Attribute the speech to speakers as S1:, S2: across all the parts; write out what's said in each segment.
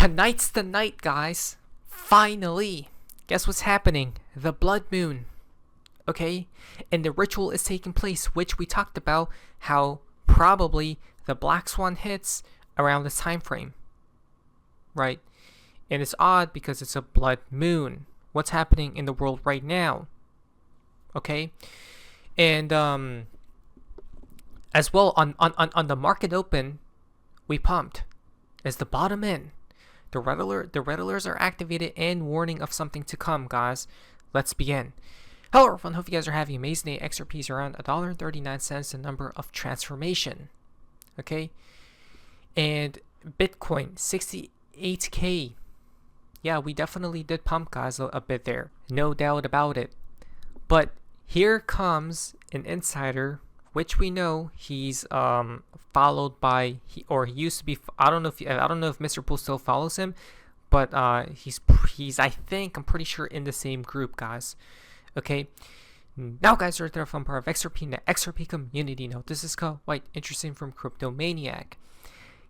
S1: Tonight's the night, guys. Finally. Guess what's happening? The blood moon. Okay? And the ritual is taking place, which we talked about how probably the black swan hits around this time frame. Right? And it's odd because it's a blood moon. What's happening in the world right now? Okay? And as well on the market open, we pumped. As the bottom in, the red alerts are activated and warning of something to come, guys. Let's begin. Hello everyone, hope you guys are having an amazing day. XRP is around $1.39, the number of transformation. Okay? And Bitcoin, 68K. Yeah, we definitely did pump, guys, a bit there. No doubt about it. But here comes an insider, which we know he's followed by he used to be. I don't know if Mr. Pool still follows him, but he's I'm pretty sure in the same group, guys. Okay. Now, guys, right there from part of XRP, the XRP community. Now, this is quite interesting from Cryptomaniac.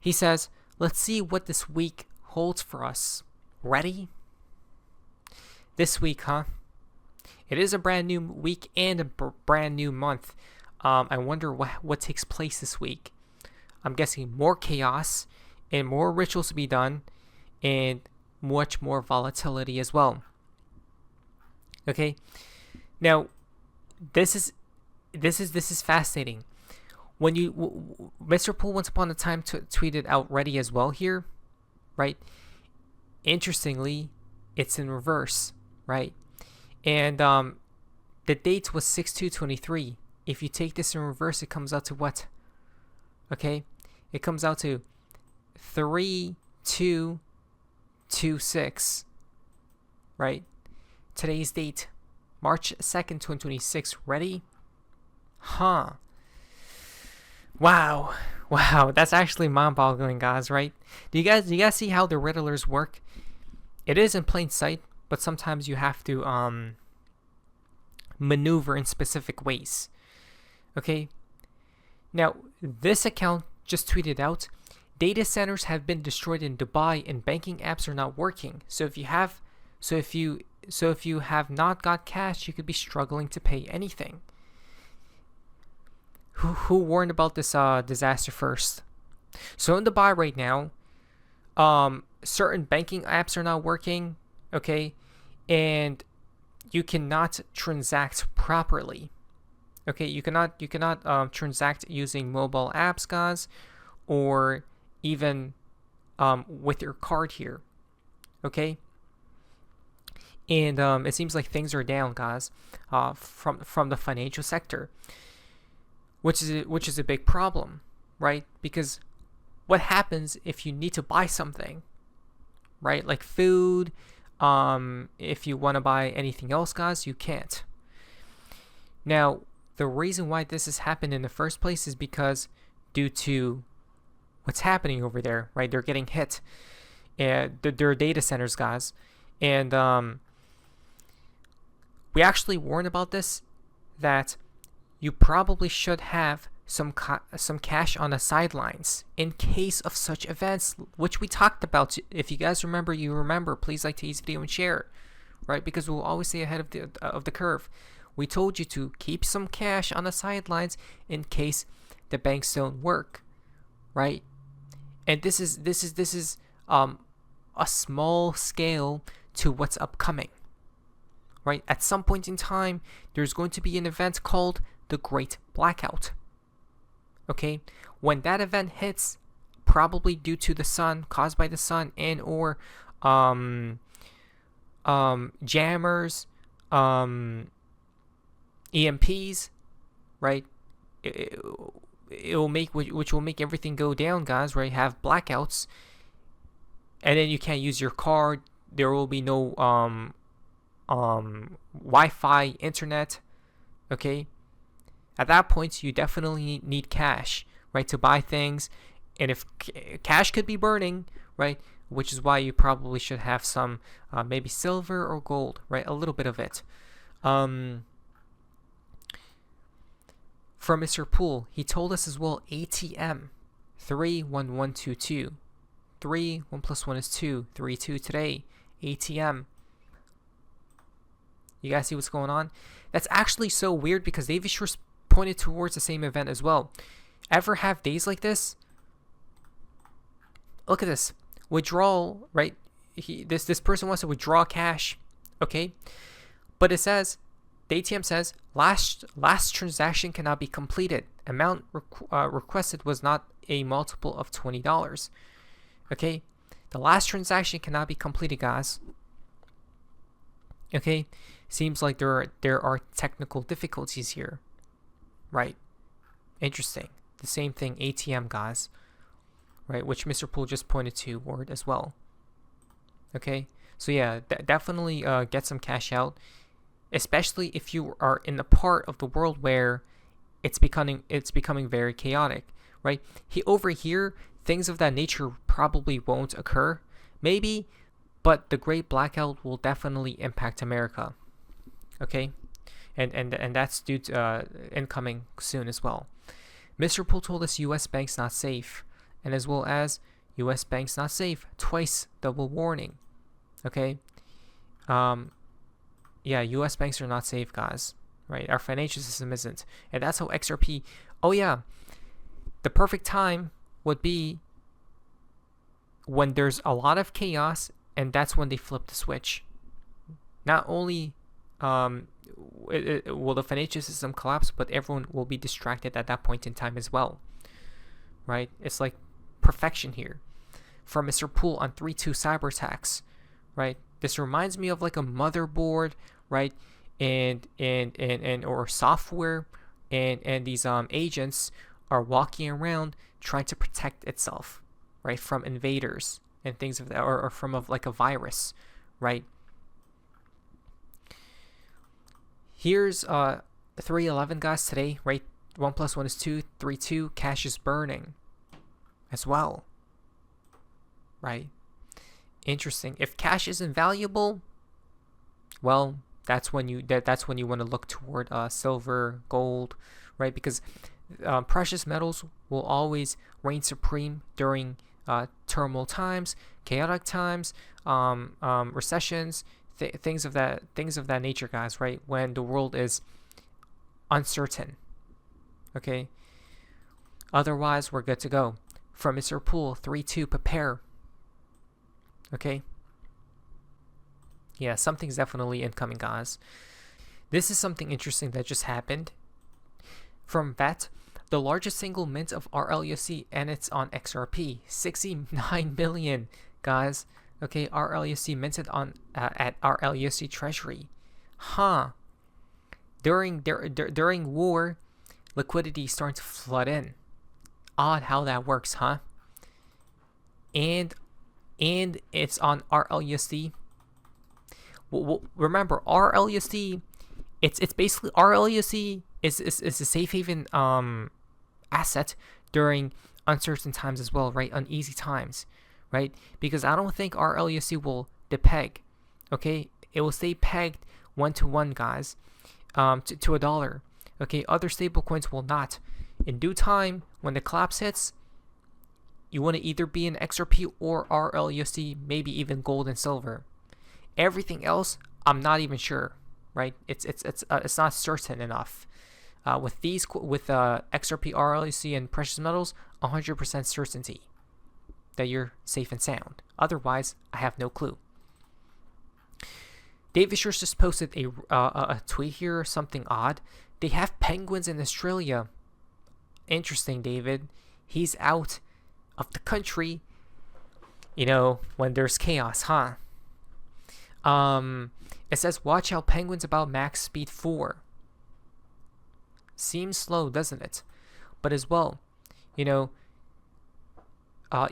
S1: He says, "Let's see what this week holds for us. Ready? This week, huh? It is a brand new week and a brand new month. I wonder what takes place this week. I'm guessing more chaos and more rituals to be done, and much more volatility as well. Okay. Now, this is fascinating. When Mr. Pool once upon a time tweeted out ready as well here, right? Interestingly, it's in reverse, right? And the date was 6/2/23. If you take this in reverse, it comes out to what? Okay, it comes out to 3/2/26, right? Today's date, March 2nd, 2026. Ready? Huh. Wow, that's actually mind-boggling, guys, right? Do you guys see how the riddlers work? It is in plain sight, but sometimes you have to maneuver in specific ways. Okay. Now, this account just tweeted out, data centers have been destroyed in Dubai and banking apps are not working. So if you have not got cash, you could be struggling to pay anything. Who warned about this disaster first? So in Dubai right now, certain banking apps are not working, okay, and you cannot transact properly. Okay, you cannot transact using mobile apps, guys, or even with your card here. Okay, and it seems like things are down, guys, from the financial sector, which is a big problem, right? Because what happens if you need to buy something, right? Like food. If you want to buy anything else, guys, you can't. Now, the reason why this has happened in the first place is because due to what's happening over there, right? They're getting hit. And they're data centers, guys. And we actually warned about this, that you probably should have some cash on the sidelines in case of such events, which we talked about. If you guys remember, you remember. Please like today's video and share, right? Because we'll always stay ahead of the curve. We told you to keep some cash on the sidelines in case the banks don't work, right? And this is a small scale to what's upcoming, right? At some point in time, there's going to be an event called the Great Blackout. Okay, when that event hits, probably due to the sun, caused by the sun, and or jammers, EMPs, right? It will make which will make everything go down, guys. Right? Have blackouts, and then you can't use your card. There will be no Wi-Fi, internet. Okay. At that point, you definitely need cash, right, to buy things. And if cash could be burning, right, which is why you probably should have some maybe silver or gold, right, a little bit of it. From Mr. Pool, he told us as well, ATM 31122. 3, 1 plus 1 is 2, 3, 2 today, ATM. You guys see what's going on? That's actually so weird because David Schwartz pointed towards the same event as well. Ever have days like this? Look at this. Withdrawal, right? This person wants to withdraw cash, okay? But it says, the ATM says, last transaction cannot be completed. Amount requested was not a multiple of $20. Okay? The last transaction cannot be completed, guys. Okay? Seems like there are technical difficulties here. Right? Interesting. The same thing, ATM, guys. Right? Which Mr. Poole just pointed toward as well. Okay? So yeah, definitely get some cash out. Especially if you are in the part of the world where it's becoming very chaotic, right? Over here, things of that nature probably won't occur, maybe, but the Great Blackout will definitely impact America, okay? And that's due to incoming soon as well. Mr. Poole told us U.S. banks not safe, and as well as U.S. banks not safe, twice double warning, okay? Yeah, U.S. banks are not safe, guys. Right? Our financial system isn't. And that's how XRP... Oh, yeah. The perfect time would be when there's a lot of chaos, and that's when they flip the switch. Not only will the financial system collapse, but everyone will be distracted at that point in time as well. Right? It's like perfection here. From Mr. Poole on 3.2 cyber attacks. Right? This reminds me of like a motherboard, right? And or software, and these agents are walking around trying to protect itself, right, from invaders and things of that, or from like a virus, right? Here's 3:11, guys, today, right? 1 plus 1 is 2, 3.2, cash is burning as well, right? Interesting. If cash isn't valuable, well, that's when you want to look toward silver, gold, right? Because precious metals will always reign supreme during turmoil times, chaotic times, recessions, things of that nature, guys. Right? When the world is uncertain. Okay. Otherwise, we're good to go. From Mr. Poole, 3.2, prepare. Okay. Yeah, something's definitely incoming, guys. This is something interesting that just happened. From VET, the largest single mint of RLUSD, and it's on XRP. 69 million, guys. Okay, RLUSD minted on at RLUSD Treasury. Huh. During war, liquidity starting to flood in. Odd how that works, huh? And it's on RLUSD. Well, remember, RLUSD, it's basically RLUSD is a safe haven asset during uncertain times as well, right? Uneasy times, right? Because I don't think RLUSD will depeg, okay? It will stay pegged 1-to-1, guys, to a dollar, okay? Other stable coins will not. In due time, when the collapse hits, you want to either be in XRP or RLUSD, maybe even gold and silver. Everything else, I'm not even sure, right? It's not certain enough. With XRP, RLUSD, and precious metals, 100% certainty that you're safe and sound. Otherwise, I have no clue. David Schwartz just posted a tweet here, something odd. They have penguins in Australia. Interesting, David. He's out of the country, when there's chaos, huh? It says, watch out, penguins about max speed 4. Seems slow, doesn't it? But as well,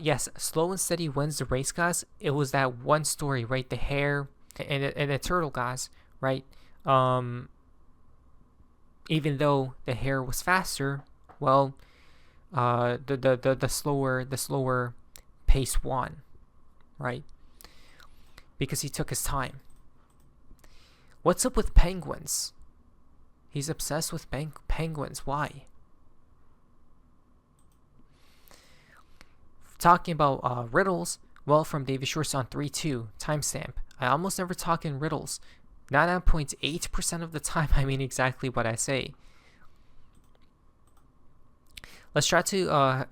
S1: yes, slow and steady wins the race, guys. It was that one story, right? The hare and the turtle, guys, right? Even though the hare was faster, well, the slower pace won, right? Because he took his time. What's up with penguins? He's obsessed with penguins. Why? Talking about riddles, Well, from David Shorts on 3-2, timestamp. I almost never talk in riddles. 99.8% of the time I mean exactly what I say. Let's try to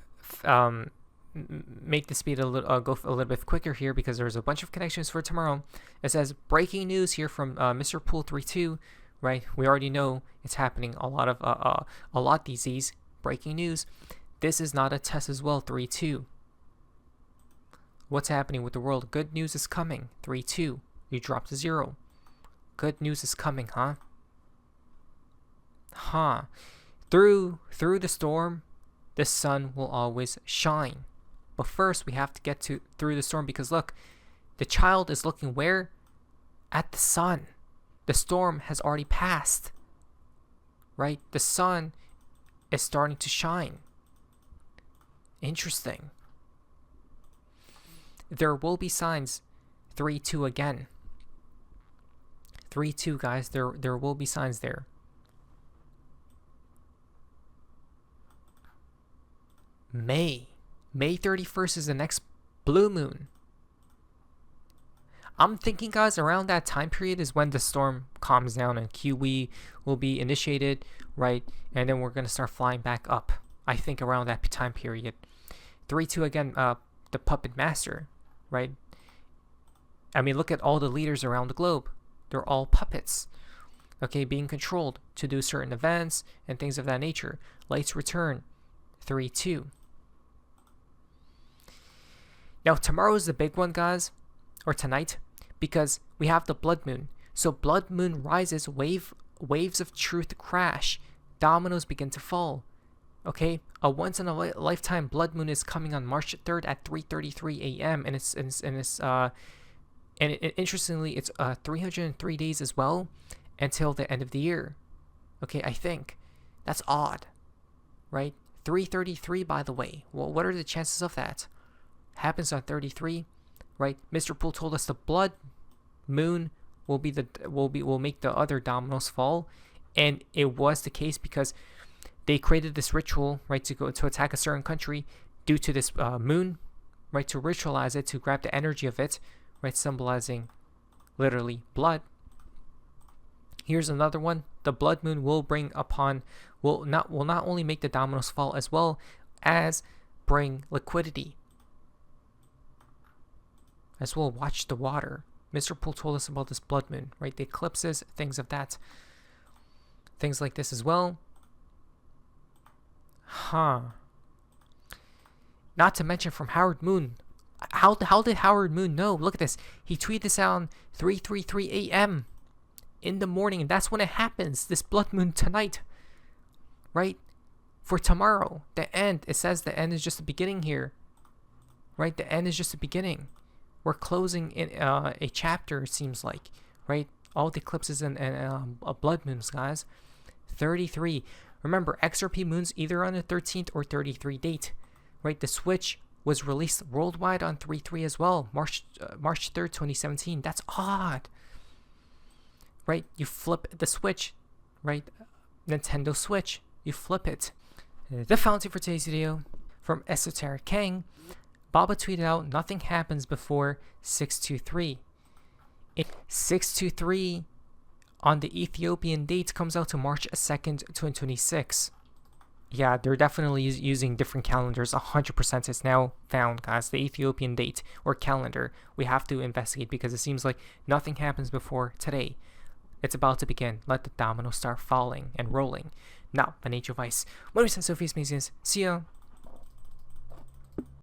S1: make the speed go a little bit quicker here because there's a bunch of connections for tomorrow. It says breaking news here from Mr. Pool 32, right? We already know it's happening a lot these days. Breaking news. This is not a test as well. 3-2. What's happening with the world? Good news is coming. 3-2. You dropped to 0. Good news is coming, huh? Through the storm, the sun will always shine. But first, we have to get through the storm because look, the child is looking where? At the sun. The storm has already passed. Right? The sun is starting to shine. Interesting. There will be signs. 3-2 again. 3-2, guys. There will be signs there. May 31st is the next blue moon. I'm thinking, guys, around that time period is when the storm calms down and QE will be initiated, right? And then we're going to start flying back up. I think around that time period. 3-2 again, the puppet master, right? I mean, look at all the leaders around the globe. They're all puppets, okay, being controlled to do certain events and things of that nature. Lights return, 3-2. Now, tomorrow is the big one, guys, or tonight, because we have the blood moon. So blood moon rises, waves of truth crash, dominoes begin to fall. Okay, a once in a lifetime blood moon is coming on March 3rd at 3:33 a.m. and interestingly, it's 303 days as well until the end of the year. Okay, I think that's odd, right? 333, by the way. Well, what are the chances of that? Happens on 33, right? Mr. Poole told us the blood moon will make the other dominoes fall, and it was the case because they created this ritual, right, to go to attack a certain country due to this moon, right, to ritualize it, to grab the energy of it, right, symbolizing literally blood. Here's another one. The blood moon will not only make the dominoes fall as well as bring liquidity. As well, watch the water. Mr. Poole told us about this blood moon, right? The eclipses, things of that. Things like this as well. Not to mention from Howard Moon. How did Howard Moon know? Look at this. He tweeted this out on 3:33 a.m. in the morning, and that's when it happens. This blood moon tonight, right? For tomorrow, the end. It says the end is just the beginning here, right? The end is just the beginning. We're closing in a chapter, it seems like, right? All the eclipses and blood moons, guys. 33. Remember, XRP moons either on the 13th or 33 date, right? The switch was released worldwide on 3/3 as well, March 3rd, 2017. That's odd, right? You flip the switch, right? Nintendo Switch. You flip it. The fountain for today's video from Esoteric Kang. Baba tweeted out, nothing happens before 623. 623 on the Ethiopian date comes out to March 2nd, 2026. Yeah, they're definitely using different calendars. 100% is now found, guys. The Ethiopian date or calendar. We have to investigate because it seems like nothing happens before today. It's about to begin. Let the dominoes start falling and rolling. Now, by nature of ice. What do we say, Sophie's Mazies? See ya.